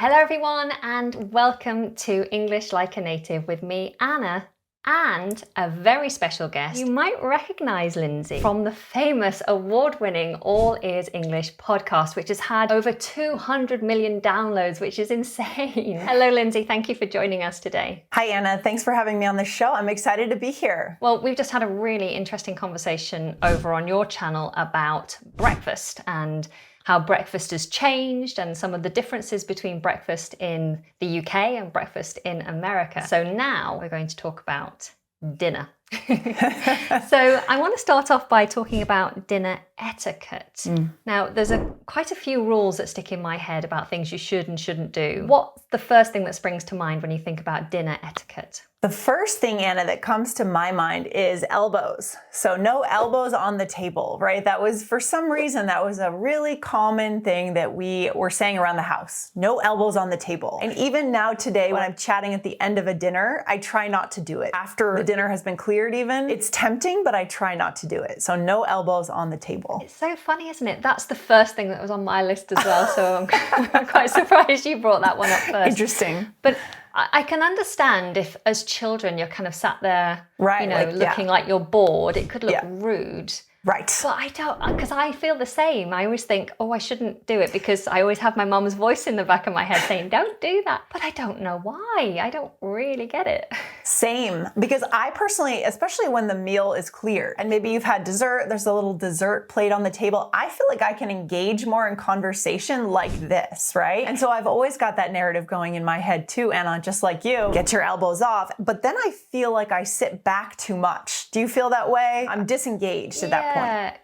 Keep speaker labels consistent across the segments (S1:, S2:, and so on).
S1: Hello everyone and welcome to English Like a Native with me, Anna, and a very special guest. You might recognise Lindsay from the famous award-winning All Ears English podcast, which has had over 200 million downloads, which is insane. Hello Lindsay, thank you for joining us today.
S2: Hi Anna, thanks for having me on the show. I'm excited to be here.
S1: Well, we've just had a really interesting conversation over on your channel about breakfast and how breakfast has changed and some of the differences between breakfast in the UK and breakfast in America. So now we're going to talk about dinner. So I want to start off by talking about dinner etiquette. Now, there's quite a few rules that stick in my head about things you should and shouldn't do. What's the first thing that springs to mind when you think about dinner etiquette?
S2: The first thing, Anna, that comes to my mind is elbows. So no elbows on the table, right? That was, for some reason, that was a really common thing that we were saying around the house. No elbows on the table. And even now today, when I'm chatting at the end of a dinner, I try not to do it. After the dinner has been cleared even, it's tempting, but I try not to do it. So no elbows on the table.
S1: It's so funny, isn't it? That's the first thing that was on my list as well. So I'm quite surprised you brought that one up first.
S2: Interesting.
S1: But I can understand if, as children, you're kind of sat there,
S2: right,
S1: looking like you're bored. It could look rude.
S2: Right.
S1: But I don't, because I feel the same. I always think, oh, I shouldn't do it because I always have my mum's voice in the back of my head saying, don't do that. But I don't know why. I don't really get it.
S2: Same. Because I personally, especially when the meal is cleared and maybe you've had dessert, there's a little dessert plate on the table. I feel like I can engage more in conversation like this, right? And so I've always got that narrative going in my head too, Anna, just like you, get your elbows off. But then I feel like I sit back too much. Do you feel that way? I'm disengaged at that point.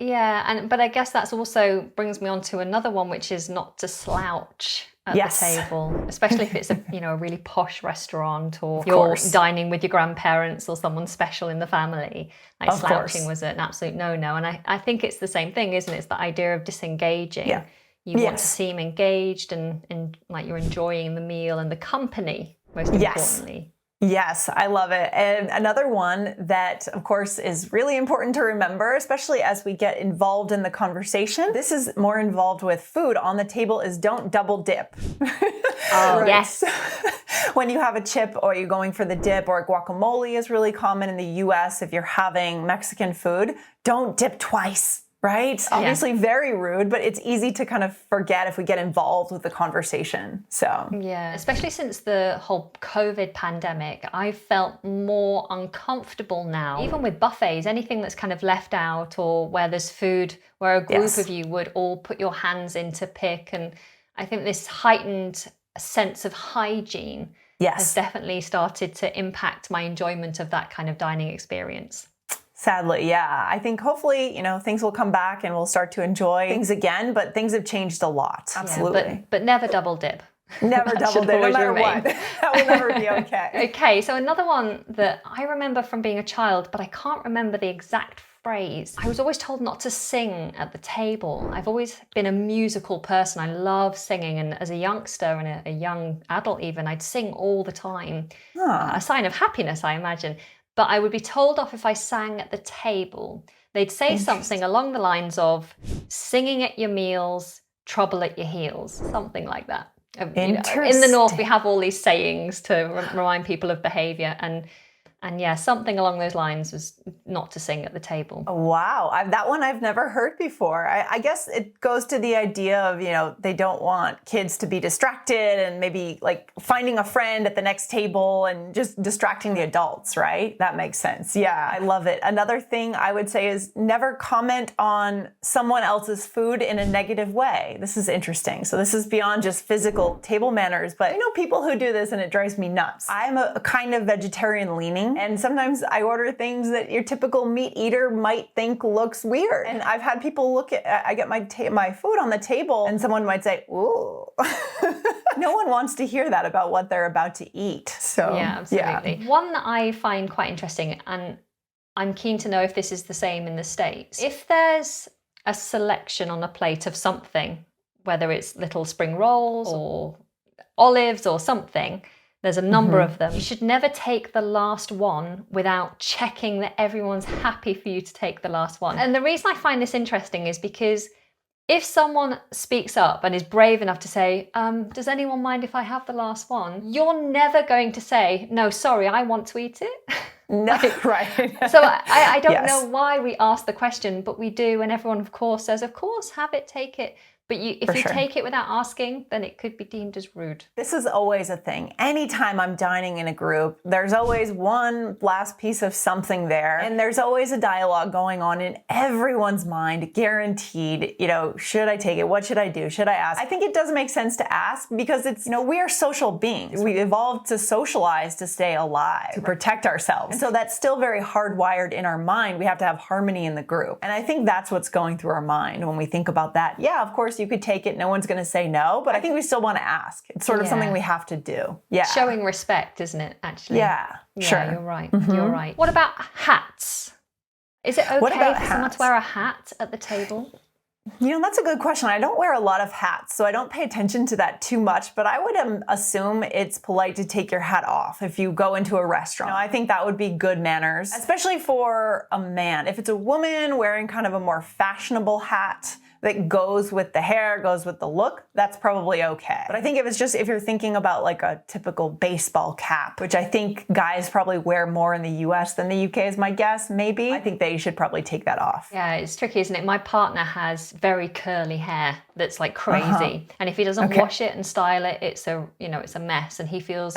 S1: Yeah, but I guess that's also brings me on to another one, which is not to slouch at the table, especially if it's a really posh restaurant or you're dining with your grandparents or someone special in the family. Like slouching was an absolute no-no, and I think it's the same thing, isn't it? It's the idea of disengaging.
S2: Yeah.
S1: You want to seem engaged and like you're enjoying the meal and the company, most importantly.
S2: Yes, I love it. And another one that, of course, is really important to remember, especially as we get involved in the conversation. This is more involved with food on the table is don't double dip.
S1: Oh, yes.
S2: When you have a chip or you're going for the dip, or guacamole is really common in the US if you're having Mexican food, don't dip twice. Right? Obviously very rude, but it's easy to kind of forget if we get involved with the conversation. So
S1: yeah, especially since the whole COVID pandemic, I felt more uncomfortable now. Even with buffets, anything that's kind of left out or where there's food, where a group of you would all put your hands in to pick. And I think this heightened sense of hygiene has definitely started to impact my enjoyment of that kind of dining experience.
S2: Sadly, yeah. I think hopefully, things will come back and we'll start to enjoy things again, but things have changed a lot. Absolutely.
S1: Yeah, but never double dip.
S2: Never double dip, no matter what. That will never be okay.
S1: Okay, so another one that I remember from being a child, but I can't remember the exact phrase. I was always told not to sing at the table. I've always been a musical person. I love singing, and as a youngster and a young adult even, I'd sing all the time. A sign of happiness, I imagine. But I would be told off if I sang at the table. They'd say something along the lines of singing at your meals, trouble at your heels, something like that. In the North, we have all these sayings to remind people of behavior. And yeah, something along those lines was not to sing at the table.
S2: Wow, that one I've never heard before. I guess it goes to the idea of, they don't want kids to be distracted and maybe like finding a friend at the next table and just distracting the adults, right? That makes sense. Yeah, I love it. Another thing I would say is never comment on someone else's food in a negative way. This is interesting. So this is beyond just physical table manners, but I know people who do this and it drives me nuts. I'm a kind of vegetarian leaning. And sometimes I order things that your typical meat eater might think looks weird. And I've had people I get my food on the table and someone might say, ooh. No one wants to hear that about what they're about to eat. So
S1: yeah, absolutely. Yeah. One that I find quite interesting, and I'm keen to know if this is the same in the States. If there's a selection on a plate of something, whether it's little spring rolls or olives or something, there's a number of them. You should never take the last one without checking that everyone's happy for you to take the last one. And the reason I find this interesting is because if someone speaks up and is brave enough to say, does anyone mind if I have the last one? You're never going to say, no, sorry, I want to eat it.
S2: No, right.
S1: So I don't
S2: Yes.
S1: know why we ask the question, but we do. And everyone, of course, says, of course, have it, take it. But if you
S2: sure.
S1: take it without asking, then it could be deemed as rude.
S2: This is always a thing. Anytime I'm dining in a group, there's always one last piece of something there. And there's always a dialogue going on in everyone's mind, guaranteed. Should I take it? What should I do? Should I ask? I think it does make sense to ask because it's, we are social beings. We evolved to socialize to stay alive, to protect ourselves. And so that's still very hardwired in our mind. We have to have harmony in the group. And I think that's what's going through our mind when we think about that. Yeah, of course, you could take it. No one's going to say no, but I think we still want to ask. It's sort of something we have to do. Yeah.
S1: Showing respect, isn't it, actually?
S2: Yeah, sure.
S1: You're right. You're right. What about hats? Is it okay for someone to wear a hat at the table?
S2: That's a good question. I don't wear a lot of hats, so I don't pay attention to that too much, but I would assume it's polite to take your hat off if you go into a restaurant. I think that would be good manners, especially for a man. If it's a woman wearing kind of a more fashionable hat that goes with the hair, goes with the look, that's probably okay. But I think if you're thinking about like a typical baseball cap, which I think guys probably wear more in the US than the UK is my guess, maybe, I think they should probably take that off.
S1: Yeah, it's tricky, isn't it? My partner has very curly hair that's like crazy. And if he doesn't wash it and style it, it's a mess, and he feels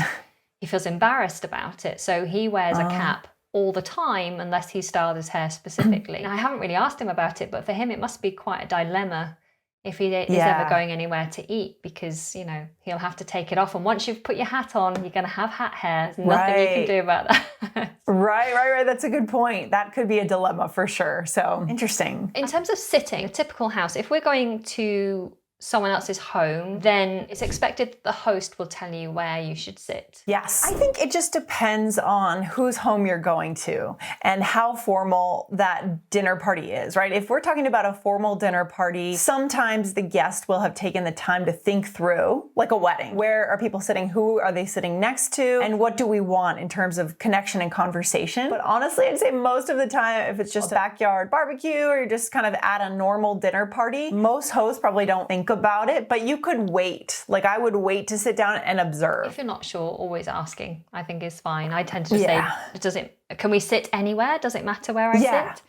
S1: embarrassed about it. So he wears a cap all the time unless he styled his hair specifically. I haven't really asked him about it, but for him it must be quite a dilemma if he is ever going anywhere to eat, because he'll have to take it off, and once you've put your hat on, you're going to have hat hair. There's nothing you can do about that.
S2: Right. That's a good point. That could be a dilemma for sure. So interesting.
S1: In terms of sitting, a typical house, if we're going to someone else's home, then it's expected that the host will tell you where you should sit.
S2: Yes. I think it just depends on whose home you're going to and how formal that dinner party is, right? If we're talking about a formal dinner party, sometimes the guest will have taken the time to think through, like a wedding. Where are people sitting? Who are they sitting next to? And what do we want in terms of connection and conversation? But honestly, I'd say most of the time, if it's just a backyard barbecue or you're just kind of at a normal dinner party, most hosts probably don't think about it, but you could wait. Like I would wait to sit down and observe.
S1: If you're not sure, always asking, I think is fine. I tend to say, can we sit anywhere? Does it matter where I sit?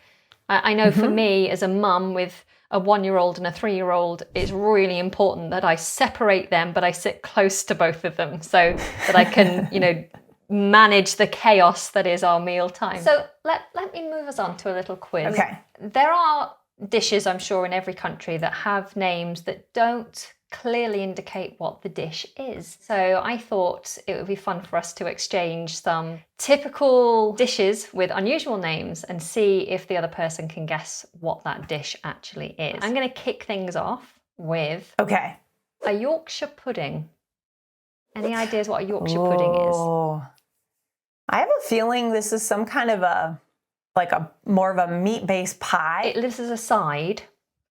S1: I know for me as a mum with a 1-year-old and a 3-year-old, it's really important that I separate them, but I sit close to both of them so that I can, manage the chaos that is our meal time. So let me move us on to a little quiz.
S2: Okay.
S1: There are dishes, I'm sure, in every country that have names that don't clearly indicate what the dish is. So I thought it would be fun for us to exchange some typical dishes with unusual names and see if the other person can guess what that dish actually is. I'm going to kick things off with a Yorkshire pudding. Any ideas what a Yorkshire pudding is?
S2: I have a feeling this is some kind of a more of a meat-based pie.
S1: This is a side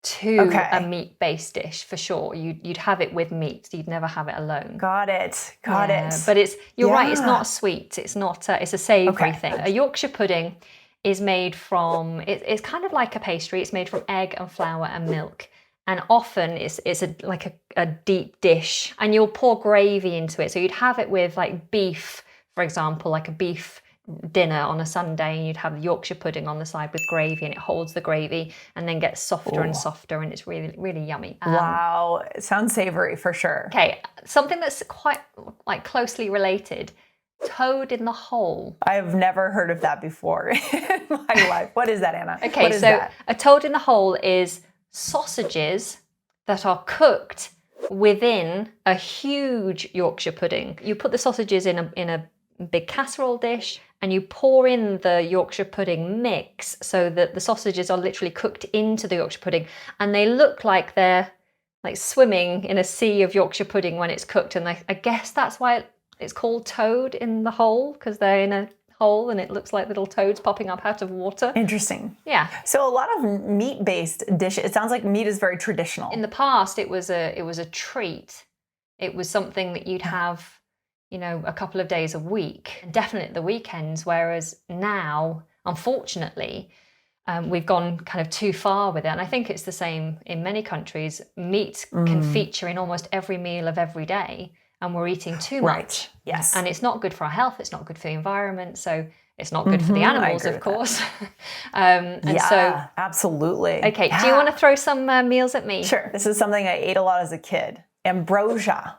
S1: to a meat-based dish for sure. You'd have it with meat. You'd never have it alone. Got it. But you're right. It's not sweet. It's not. It's a savoury thing. A Yorkshire pudding is made from. It's kind of like a pastry. It's made from egg and flour and milk. And often it's a deep dish, and you'll pour gravy into it. So you'd have it with like beef, for example, like a beef dinner on a Sunday, and you'd have the Yorkshire pudding on the side with gravy, and it holds the gravy and then gets softer and softer, and it's really, really yummy.
S2: Wow, it sounds savory for sure.
S1: Okay, something that's quite closely related. Toad in the hole.
S2: I've never heard of that before in my life. What is that, Anna?
S1: Okay, so a toad in the hole is sausages that are cooked within a huge Yorkshire pudding. You put the sausages in a big casserole dish, and you pour in the Yorkshire pudding mix so that the sausages are literally cooked into the Yorkshire pudding, and they look like they're like swimming in a sea of Yorkshire pudding when it's cooked. And I guess that's why it's called toad in the hole, because they're in a hole and it looks like little toads popping up out of water.
S2: Interesting.
S1: Yeah.
S2: So a lot of meat-based dishes. It sounds like meat is very traditional.
S1: In the past, it was a treat. It was something that you'd have, a couple of days a week, definitely at the weekends. Whereas now, unfortunately, we've gone kind of too far with it. And I think it's the same in many countries. Meat can feature in almost every meal of every day, and we're eating too much.
S2: Yes.
S1: And it's not good for our health. It's not good for the environment. So it's not good for the animals, of course.
S2: So absolutely.
S1: Okay, do you want to throw some meals at me?
S2: Sure. This is something I ate a lot as a kid. Ambrosia.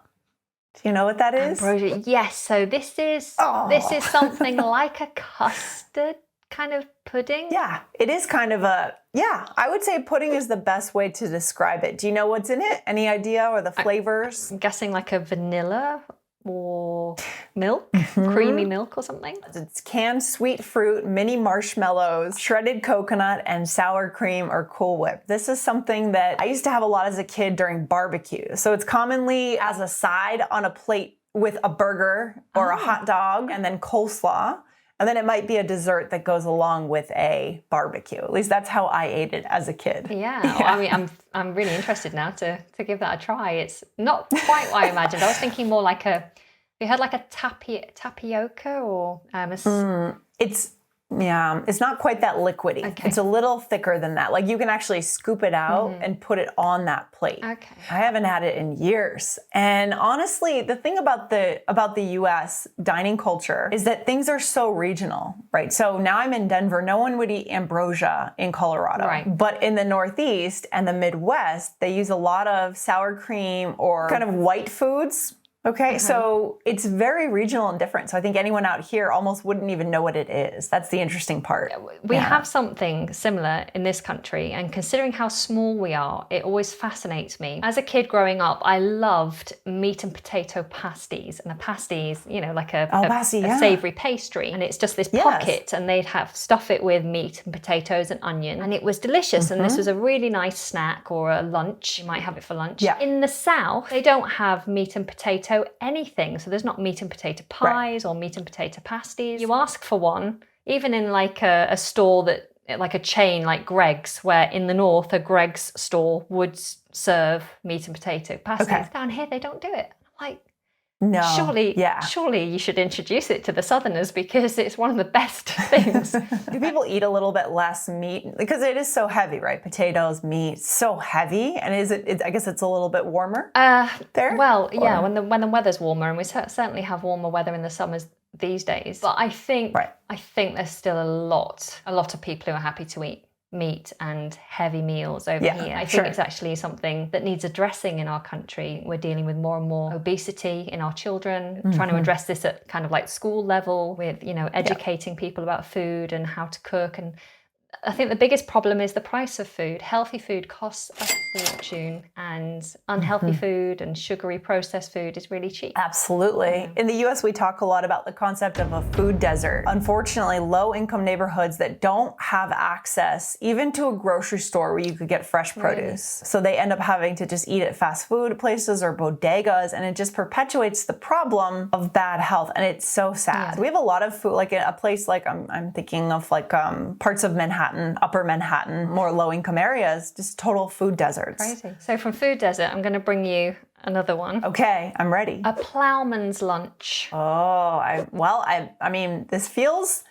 S2: Do you know what that is?
S1: Ambrosia. Yes. So this is something like a custard kind of pudding.
S2: Yeah, it is kind of I would say pudding is the best way to describe it. Do you know what's in it? Any idea, or the flavors?
S1: I'm guessing like a vanilla or milk, creamy milk or something.
S2: It's canned sweet fruit, mini marshmallows, shredded coconut, and sour cream or Cool Whip. This is something that I used to have a lot as a kid during barbecue. So it's commonly as a side on a plate with a burger or a hot dog, and then coleslaw. And then it might be a dessert that goes along with a barbecue. At least that's how I ate it as a kid.
S1: Yeah. Well, I mean, I'm really interested now to give that a try. It's not quite what I imagined. I was thinking more like we had like a tapioca or
S2: it's not quite that liquidy.
S1: Okay.
S2: It's a little thicker than that. Like you can actually scoop it out and put it on that plate.
S1: Okay.
S2: I haven't had it in years. And honestly, the thing about the US dining culture is that things are so regional, right? So now I'm in Denver. No one would eat ambrosia in Colorado.
S1: Right.
S2: But in the Northeast and the Midwest, they use a lot of sour cream or kind of white foods. Okay, so it's very regional and different. So I think anyone out here almost wouldn't even know what it is. That's the interesting part.
S1: We have something similar in this country, and considering how small we are, it always fascinates me. As a kid growing up, I loved meat and potato pasties, and a pasty is, like a savory pastry, and it's just this pocket, and they'd have stuff it with meat and potatoes and onion, and it was delicious. And this was a really nice snack or a lunch. You might have it for lunch.
S2: Yeah.
S1: In the South, they don't have meat and potato anything. So there's not meat and potato pies or meat and potato pasties. You ask for one, even in like a store that, like a chain like Greggs, where in the north a Greggs store would serve meat and potato pasties.
S2: Okay.
S1: Down here they don't do it. Like,
S2: no.
S1: Surely you should introduce it to the Southerners, because it's one of the best things.
S2: Do people eat a little bit less meat? Because it is so heavy, right? Potatoes, meat, so heavy. And I guess it's a little bit warmer there?
S1: Well, yeah, when the weather's warmer, and we certainly have warmer weather in the summers these days. But I think there's still a lot of people who are happy to eat meat and heavy meals over here. I think it's actually something that needs addressing in our country. We're dealing with more and more obesity in our children, trying to address this at kind of like school level with, educating people about food and how to cook. And I think the biggest problem is the price of food. Healthy food costs a fortune, and unhealthy food and sugary processed food is really cheap.
S2: Absolutely. In the US, we talk a lot about the concept of a food desert. Unfortunately, low-income neighborhoods that don't have access even to a grocery store where you could get fresh produce. So they end up having to just eat at fast food places or bodegas, and it just perpetuates the problem of bad health. And it's so sad. We have a lot of food, like a place like I'm thinking of like parts of Manhattan, Upper Manhattan, more low-income areas, just total food deserts.
S1: Crazy. So from food desert, I'm going to bring you another one.
S2: Okay, I'm ready.
S1: A ploughman's lunch.
S2: Oh, I mean, this feels,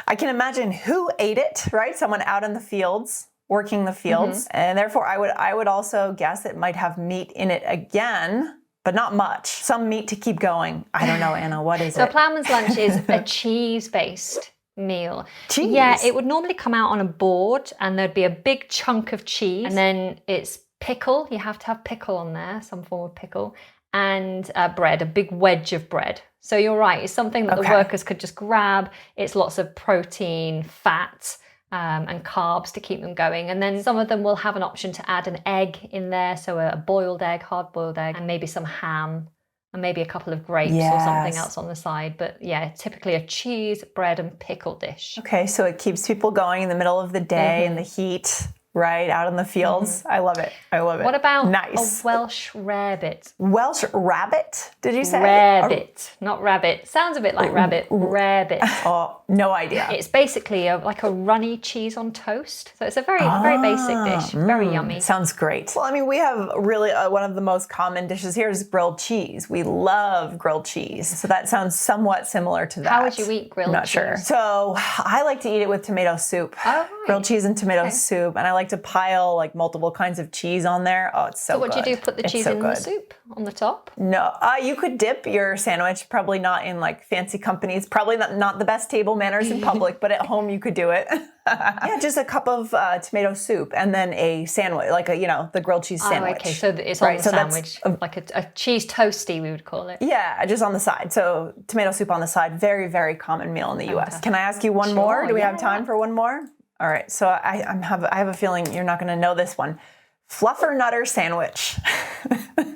S2: I can imagine who ate it, right? Someone out in the fields, working the fields. And therefore, I would also guess it might have meat in it again, but not much. Some meat to keep going. I don't know, Anna, what is it?
S1: So a ploughman's lunch is a cheese-based meal.
S2: Cheese?
S1: Yeah, it would normally come out on a board, and there'd be a big chunk of cheese, and then it's pickle. You have to have pickle on there, some form of pickle, and bread, a big wedge of bread. So you're right, it's something that the workers could just grab. It's lots of protein, fat, and carbs to keep them going. And then some of them will have an option to add an egg in there, so a boiled egg, hard-boiled egg, and maybe some ham, and maybe a couple of grapes or something else on the side. But yeah, typically a cheese, bread, and pickle dish.
S2: Okay, so it keeps people going in the middle of the day in the heat. right? Out in the fields. I love it. I love it.
S1: What about
S2: nice.
S1: a Welsh rarebit?
S2: Welsh rabbit, did you say?
S1: Rarebit, not rabbit. Sounds a bit like rabbit. Rarebit.
S2: Oh, no idea.
S1: It's basically like a runny cheese on toast. So it's a very basic dish. Very yummy.
S2: Sounds great. Well, I mean, we have really one of the most common dishes here is grilled cheese. We love grilled cheese. So that sounds somewhat similar to that.
S1: How would you eat grilled
S2: Not
S1: cheese?
S2: sure. So I like to eat it with tomato soup.
S1: Oh, right.
S2: Grilled cheese and tomato soup. And I like to pile like multiple kinds of cheese on there. Oh, it's so good.
S1: What do you do? Put the
S2: It's
S1: cheese
S2: so
S1: in the
S2: good.
S1: soup on the top?
S2: No, you could dip your sandwich, probably not in like fancy companies, probably not the best table manners in public, but at home you could do it. Yeah, just a cup of tomato soup and then a sandwich, like the grilled cheese sandwich.
S1: Oh, okay. So it's on the sandwich, like a cheese toasty, we would call it.
S2: Yeah, just on the side. So tomato soup on the side, very, very common meal in the U.S. Can I ask you one more? Do we have time for one more? All right. So I have a feeling you're not going to know this one. Fluffer Nutter sandwich.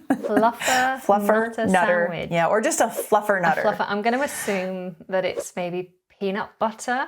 S1: Fluffer nutter sandwich.
S2: Yeah, or just a fluffer nutter.
S1: I'm going to assume that it's maybe peanut butter.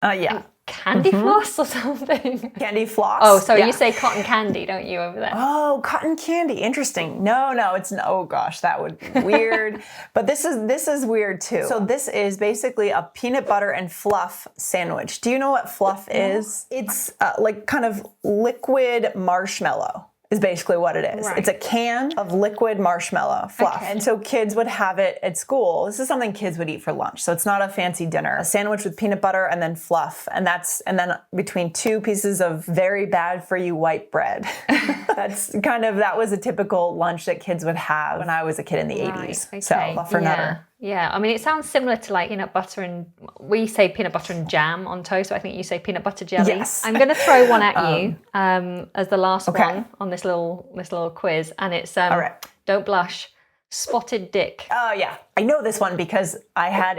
S2: Yeah.
S1: Candy floss or something.
S2: Candy floss.
S1: Oh, sorry,
S2: yeah.
S1: you say cotton candy, don't you, over there?
S2: Oh, cotton candy. Interesting. No, it's oh gosh, that would be weird. But this is weird too. So this is basically a peanut butter and fluff sandwich. Do you know what fluff is? It's like kind of liquid marshmallow. Is basically what it is. Right. It's a can of liquid marshmallow fluff. Okay. And so kids would have it at school. This is something kids would eat for lunch. So it's not a fancy dinner. A sandwich with peanut butter and then fluff. And then between two pieces of very bad for you white bread. That was a typical lunch that kids would have when I was a kid in the 80s. Okay. So fluffer nutter.
S1: Yeah, I mean, it sounds similar to like peanut butter and we say peanut butter and jam on toast. So I think you say peanut butter jelly.
S2: Yes.
S1: I'm going to throw one at you as the last one on this little quiz, and it's
S2: all right.
S1: Don't blush, spotted dick.
S2: Oh yeah, I know this one because I had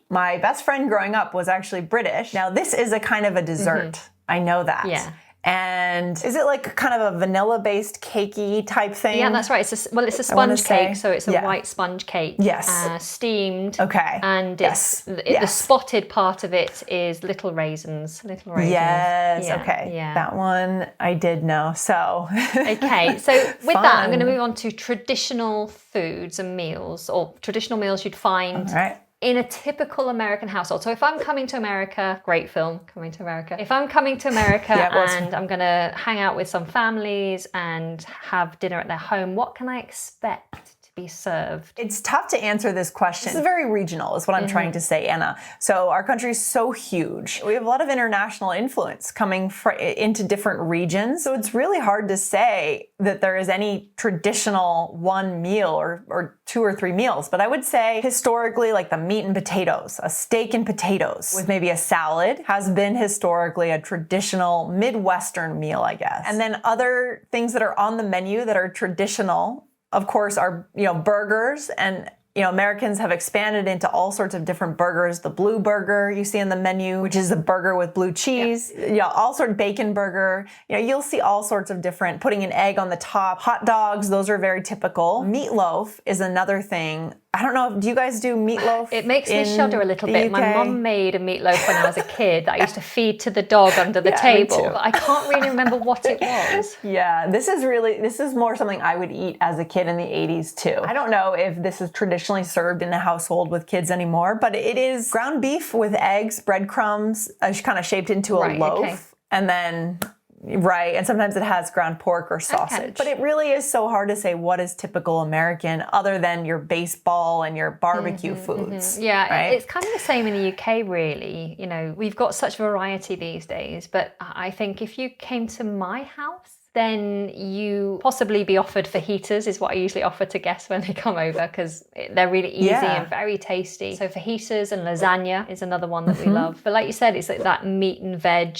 S2: my best friend growing up was actually British. Now this is a kind of a dessert. I know that.
S1: Yeah.
S2: And is it like kind of a vanilla-based cakey type thing?
S1: Yeah, that's right. It's a sponge cake, so it's a white sponge cake.
S2: Yes.
S1: Steamed.
S2: Okay.
S1: And the spotted part of it is little raisins.
S2: Yes.
S1: Yeah.
S2: Okay.
S1: Yeah.
S2: That one I did know. So.
S1: Okay. So with that, I'm going to move on to traditional foods and meals, or traditional meals you'd find.
S2: All right.
S1: In a typical American household. So if I'm coming to America, great film, Coming to America. If I'm coming to America and I'm going to hang out with some families and have dinner at their home, what can I expect to be served?
S2: It's tough to answer this question. This is very regional, is what I'm trying to say, Anna. So our country is so huge. We have a lot of international influence coming into different regions. So it's really hard to say that there is any traditional one meal or two or three meals. But I would say historically, like the meat and potatoes, a steak and potatoes with maybe a salad has been historically a traditional Midwestern meal, I guess. And then other things that are on the menu that are traditional, of course, are, burgers. And, Americans have expanded into all sorts of different burgers. The blue burger you see in the menu, which is a burger with blue cheese. Yeah, all sorts of bacon burger. You'll see all sorts of different, putting an egg on the top. Hot dogs, those are very typical. Meatloaf is another thing. I don't know, do you guys do meatloaf?
S1: It makes me shudder a little bit. My mum made a meatloaf when I was a kid that I used to feed to the dog under the table. But I can't really remember what it was.
S2: Yeah, this is more something I would eat as a kid in the 80s too. I don't know if this is traditionally served in a household with kids anymore, but it is ground beef with eggs, breadcrumbs, kind of shaped into a loaf. Okay. And then... Right, and sometimes it has ground pork or sausage. Okay. But it really is so hard to say what is typical American other than your baseball and your barbecue foods.
S1: Yeah,
S2: right?
S1: It's kind of the same in the UK, really. We've got such variety these days, but I think if you came to my house, then you possibly be offered fajitas is what I usually offer to guests when they come over because they're really easy and very tasty. So fajitas and lasagna is another one that we love. But like you said, it's like that meat and veg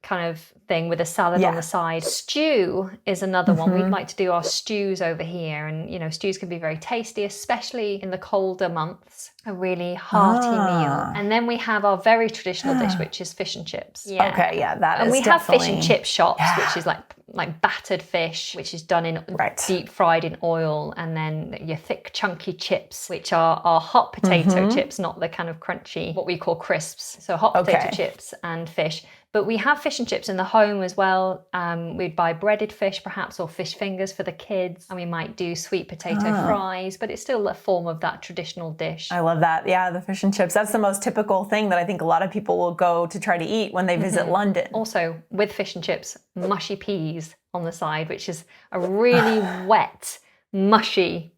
S1: kind of thing with a salad on the side. Stew is another one. We'd like to do our stews over here, and stews can be very tasty, especially in the colder months. A really hearty meal. And then we have our very traditional dish, which is fish and chips.
S2: Yeah. Okay, yeah, that is.
S1: And we have fish and chip shops, which is like like battered fish, which is done in deep fried in oil, and then your thick chunky chips, which are hot potato chips, not the kind of crunchy, what we call crisps. So hot potato chips and fish. But we have fish and chips in the home as well. We'd buy breaded fish perhaps, or fish fingers for the kids. And we might do sweet potato fries, but it's still a form of that traditional dish.
S2: I love that. Yeah, the fish and chips. That's the most typical thing that I think a lot of people will go to try to eat when they visit London.
S1: Also, with fish and chips, mushy peas on the side, which is a really wet, mushy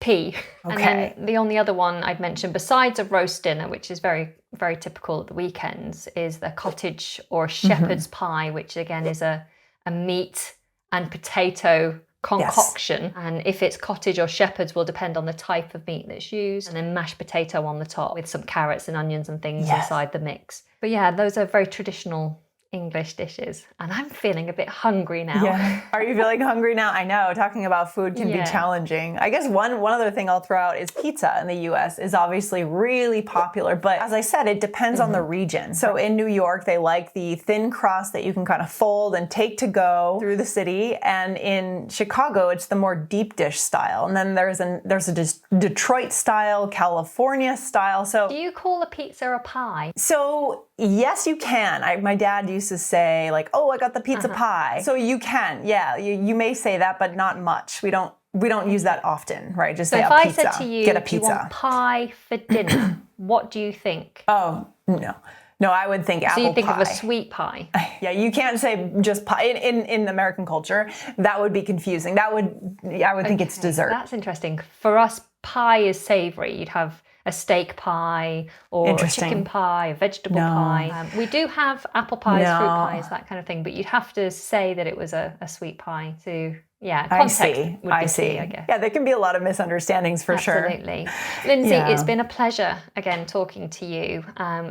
S1: pea. And then the only other one I'd mention besides a roast dinner, which is very, very typical at the weekends, is the cottage or shepherd's pie, which again is a meat and potato concoction. And if it's cottage or shepherd's will depend on the type of meat that's used. And then mashed potato on the top with some carrots and onions and things inside the mix. But yeah, those are very traditional English dishes, and I'm feeling a bit hungry now.
S2: Yeah. Are you feeling hungry now? I know, talking about food can be challenging. I guess one other thing I'll throw out is pizza in the US is obviously really popular, but as I said, it depends on the region. So in New York, they like the thin crust that you can kind of fold and take to go through the city, and in Chicago, it's the more deep dish style. And then there's a Detroit style, California style. So
S1: do you call a pizza a pie?
S2: So yes, you can. My dad used to say like, "Oh, I got the pizza pie." So you can, you may say that, but not much. We don't use that often, right? Just
S1: so
S2: say
S1: if
S2: a
S1: I
S2: pizza.
S1: said to you,
S2: get a
S1: do you
S2: pizza.
S1: want pie for dinner? What do you think?
S2: Oh no, I would think apple pie.
S1: So you think of a sweet pie?
S2: Yeah, you can't say just pie in American culture. That would be confusing. I would think it's dessert.
S1: That's interesting. For us, pie is savory. You'd have a steak pie or a chicken pie, a vegetable pie. We do have apple pies, fruit pies, that kind of thing, but you'd have to say that it was a sweet pie to, context would be key, I guess.
S2: Yeah, there can be a lot of misunderstandings for sure.
S1: Absolutely. Lindsay, it's been a pleasure again talking to you.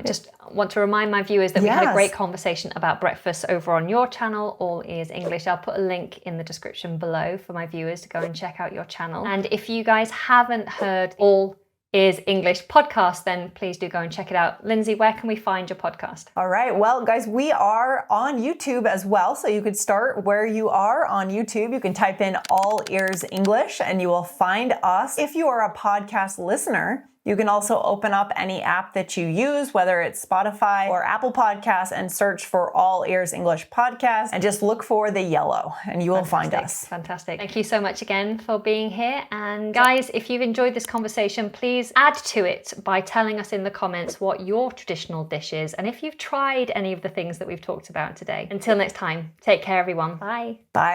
S1: Just want to remind my viewers that we had a great conversation about breakfast over on your channel, All Ears English. I'll put a link in the description below for my viewers to go and check out your channel. And if you guys haven't heard All Ears English podcast, then please do go and check it out. Lindsay, where can we find your podcast?
S2: All right. Well, guys, we are on YouTube as well. So you could start where you are on YouTube. You can type in All Ears English and you will find us. If you are a podcast listener, you can also open up any app that you use, whether it's Spotify or Apple Podcasts, and search for All Ears English Podcast and just look for the yellow and you will find us.
S1: Fantastic. Thank you so much again for being here. And guys, if you've enjoyed this conversation, please add to it by telling us in the comments what your traditional dish is and if you've tried any of the things that we've talked about today. Until next time, take care everyone. Bye.
S2: Bye.